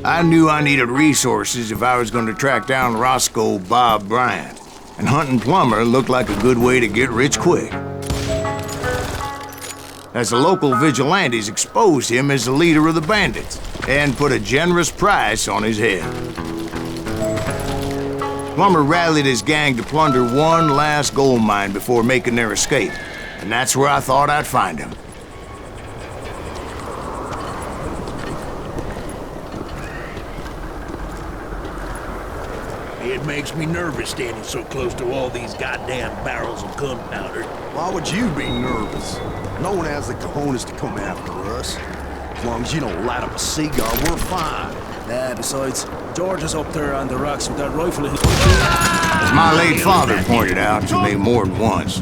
I knew I needed resources if I was going to track down Roscoe Bob Bryant, and hunting Plammer looked like a good way to get rich quick. As the local vigilantes exposed him as the leader of the bandits, and put a generous price on his head. Plammer rallied his gang to plunder one last gold mine before making their escape, and that's where I thought I'd find him. It makes me nervous standing so close to all these goddamn barrels of gunpowder. Why would you be nervous? No one has the cojones to come after us. As long as you don't light up a cigar, we're fine. Besides, George is up there on the rocks with that rifle. As my late father pointed out to me more than once,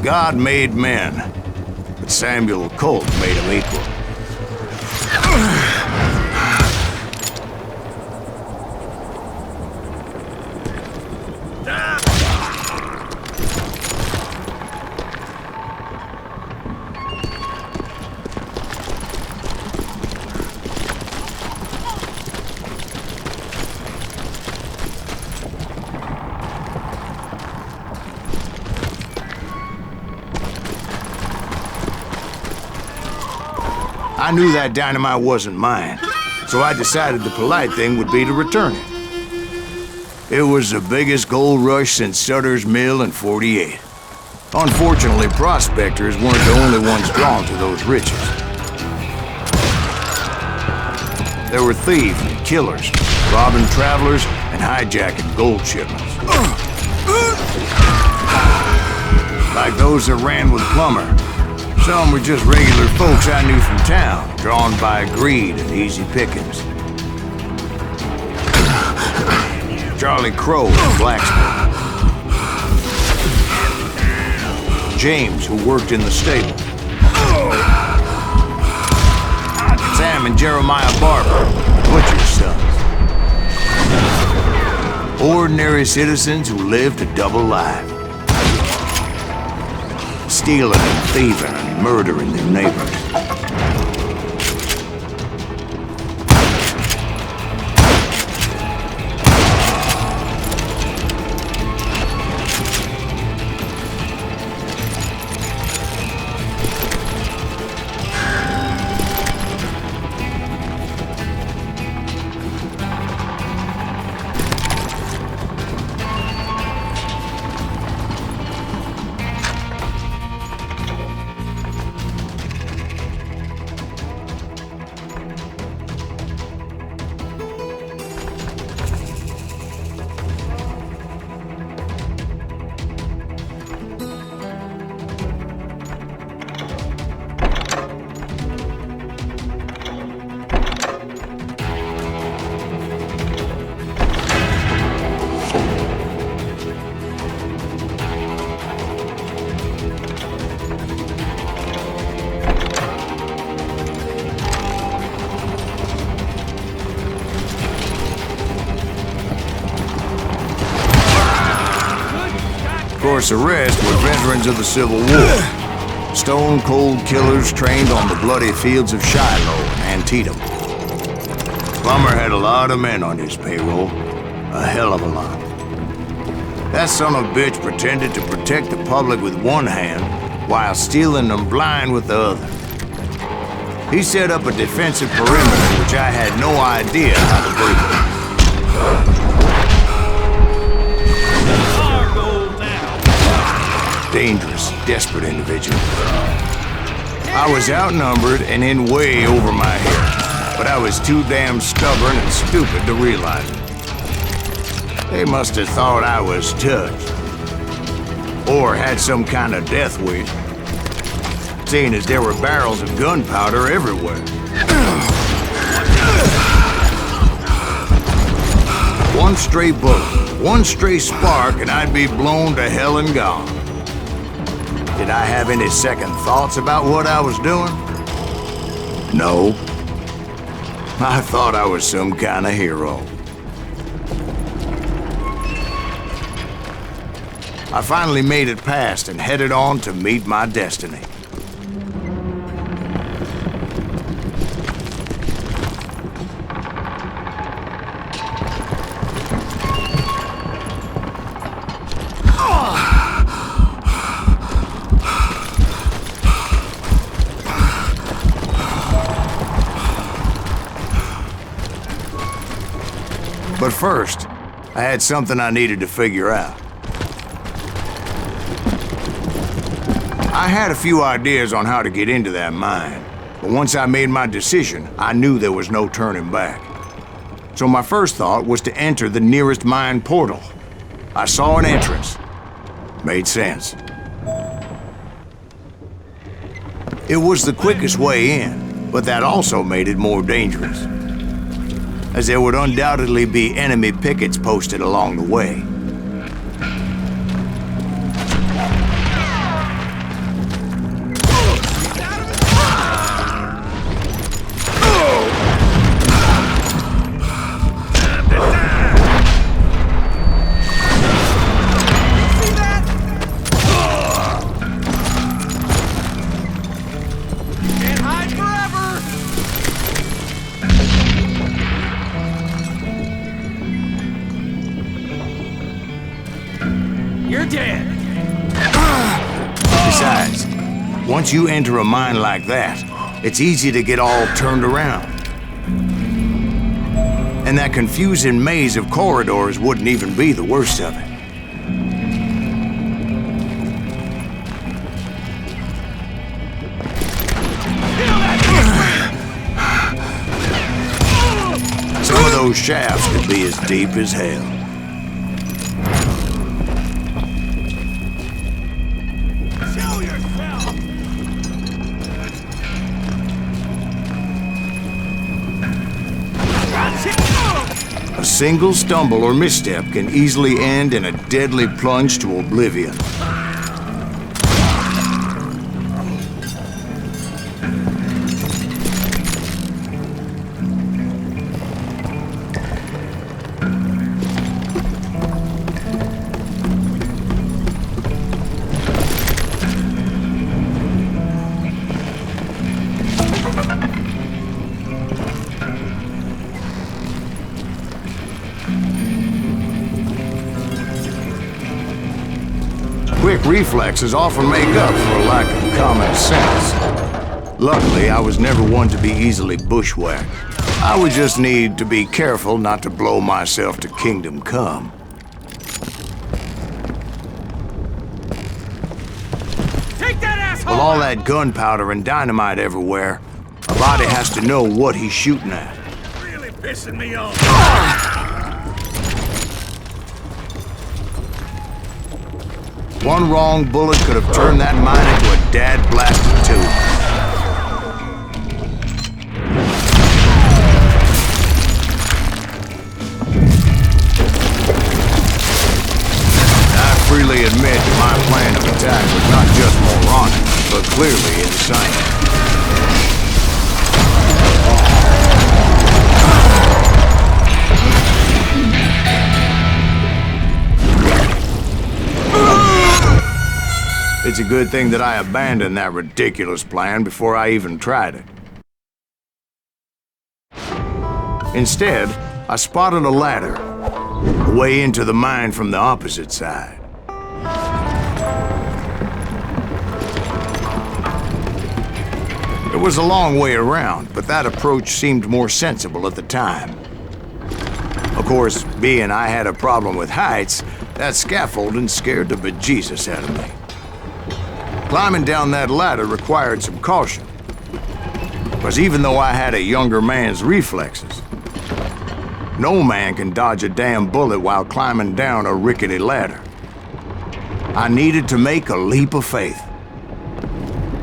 God made men, but Samuel Colt made them equal. I knew that dynamite wasn't mine, so I decided the polite thing would be to return it. It was the biggest gold rush since Sutter's Mill in '48. Unfortunately, prospectors weren't the only ones drawn to those riches. There were thieves and killers, robbing travelers and hijacking gold shipments. Like those that ran with Plammer. Some were just regular folks I knew from town, drawn by greed and easy pickings. Charlie Crow, the blacksmith. James, who worked in the stable. Sam and Jeremiah Barber, butcher's sons. Ordinary citizens who lived a double life. Stealing and thieving and murdering their neighbors. Of course, the rest were veterans of the Civil War. Stone-cold killers trained on the bloody fields of Shiloh and Antietam. Plammer had a lot of men on his payroll. A hell of a lot. That son of a bitch pretended to protect the public with one hand while stealing them blind with the other. He set up a defensive perimeter which I had no idea how to break. Dangerous, desperate individual. I was outnumbered and in way over my head, but I was too damn stubborn and stupid to realize it. They must have thought I was touched, or had some kind of death wish, seeing as there were barrels of gunpowder everywhere. One stray bullet, one stray spark, and I'd be blown to hell and gone. Did I have any second thoughts about what I was doing? No. I thought I was some kind of hero. I finally made it past and headed on to meet my destiny. But first, I had something I needed to figure out. I had a few ideas on how to get into that mine, but once I made my decision, I knew there was no turning back. So my first thought was to enter the nearest mine portal. I saw an entrance. Made sense. It was the quickest way in, but that also made it more dangerous, as there would undoubtedly be enemy pickets posted along the way. Besides, once you enter a mine like that, it's easy to get all turned around. And that confusing maze of corridors wouldn't even be the worst of it. Some of those shafts could be as deep as hell. A single stumble or misstep can easily end in a deadly plunge to oblivion. Quick reflexes often make up for a lack of common sense. Luckily, I was never one to be easily bushwhacked. I would just need to be careful not to blow myself to kingdom come. Take that asshole! With all that gunpowder and dynamite everywhere, a body has to know what he's shooting at. Really pissing me off. One wrong bullet could have turned that mine into a dad-blasted tube. I freely admit my plan of attack was not just moronic, but clearly insane. It's a good thing that I abandoned that ridiculous plan before I even tried it. Instead, I spotted a ladder, a way into the mine from the opposite side. It was a long way around, but that approach seemed more sensible at the time. Of course, being I had a problem with heights, that scaffolding scared the bejesus out of me. Climbing down that ladder required some caution, because even though I had a younger man's reflexes, no man can dodge a damn bullet while climbing down a rickety ladder. I needed to make a leap of faith,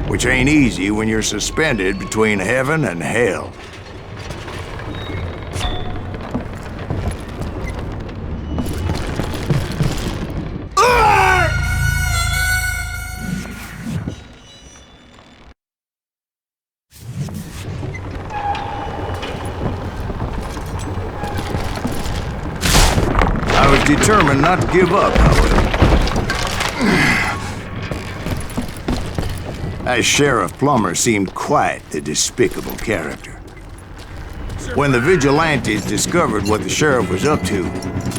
which ain't easy when you're suspended between heaven and hell. I was determined not to give up, however. As Sheriff Plammer seemed quite the despicable character. When the vigilantes discovered what the sheriff was up to,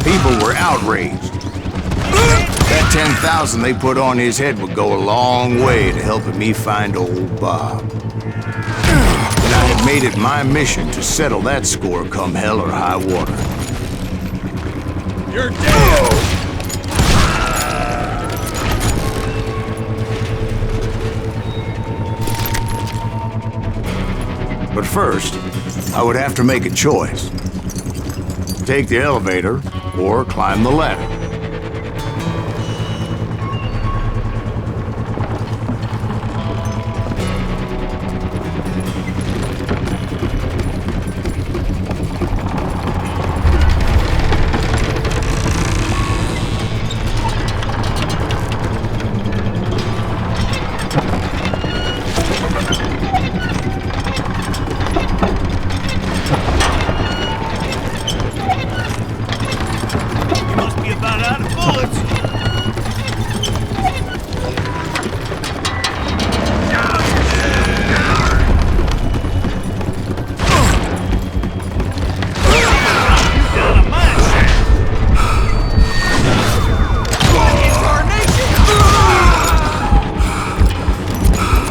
people were outraged. That 10,000 they put on his head would go a long way to helping me find old Bob. And I had made it my mission to settle that score come hell or high water. You're dead! But first, I would have to make a choice. Take the elevator or climb the ladder.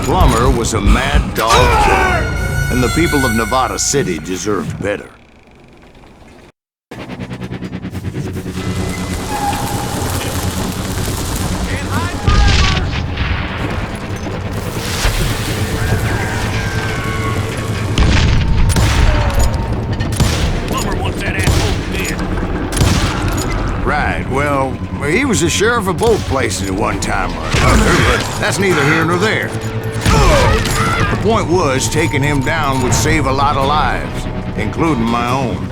Plammer was a mad dog killer, and the people of Nevada City deserved better. Right, well, he was the sheriff of both places at one time or another, but that's neither here nor there. The point was, taking him down would save a lot of lives, including my own.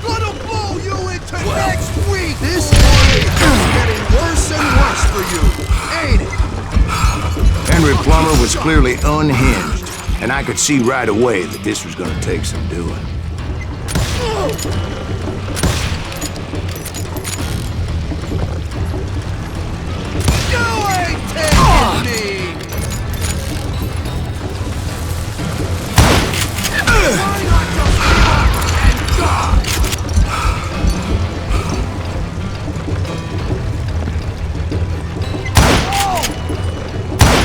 Gonna blow you into next week! This day is getting worse and worse for you, ain't it? Henry Plammer was clearly unhinged, and I could see right away that this was gonna take some doing. You ain't taking me! Why not just fuck and die?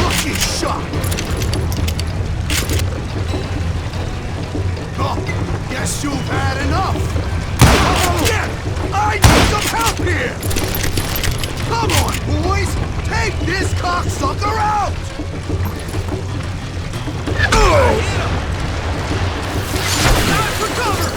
Lucky shot! Oh, guess you've had enough! Oh, yeah! I need some help here! Come on, boys! Take this cocksucker out! Time for cover!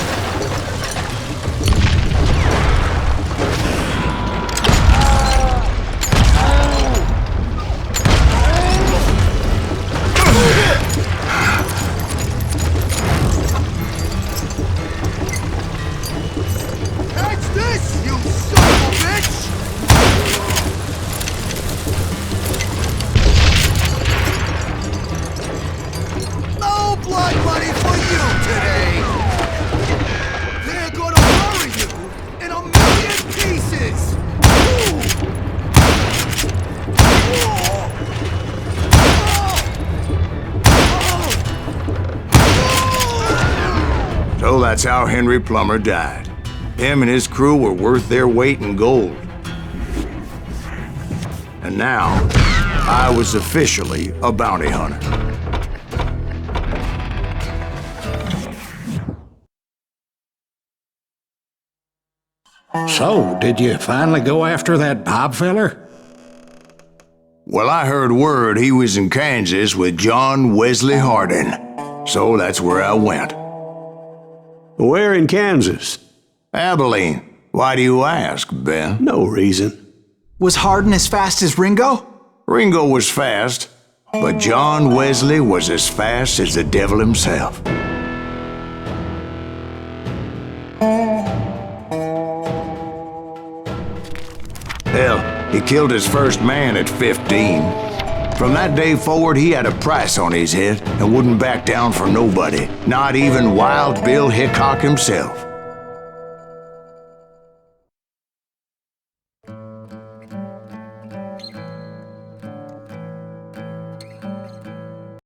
Catch this, you son of a bitch! No blood money for you today! They're gonna bury you in a million pieces! So that's how Henry Plammer died. Him and his crew were worth their weight in gold. And now, I was officially a bounty hunter. So, did you finally go after that Bob feller? Well, I heard word he was in Kansas with John Wesley Hardin, so that's where I went. Where in Kansas? Abilene. Why do you ask, Ben? No reason. Was Hardin as fast as Ringo? Ringo was fast, but John Wesley was as fast as the devil himself. Hell, he killed his first man at 15. From that day forward, he had a price on his head and wouldn't back down for nobody, not even Wild Bill Hickok himself.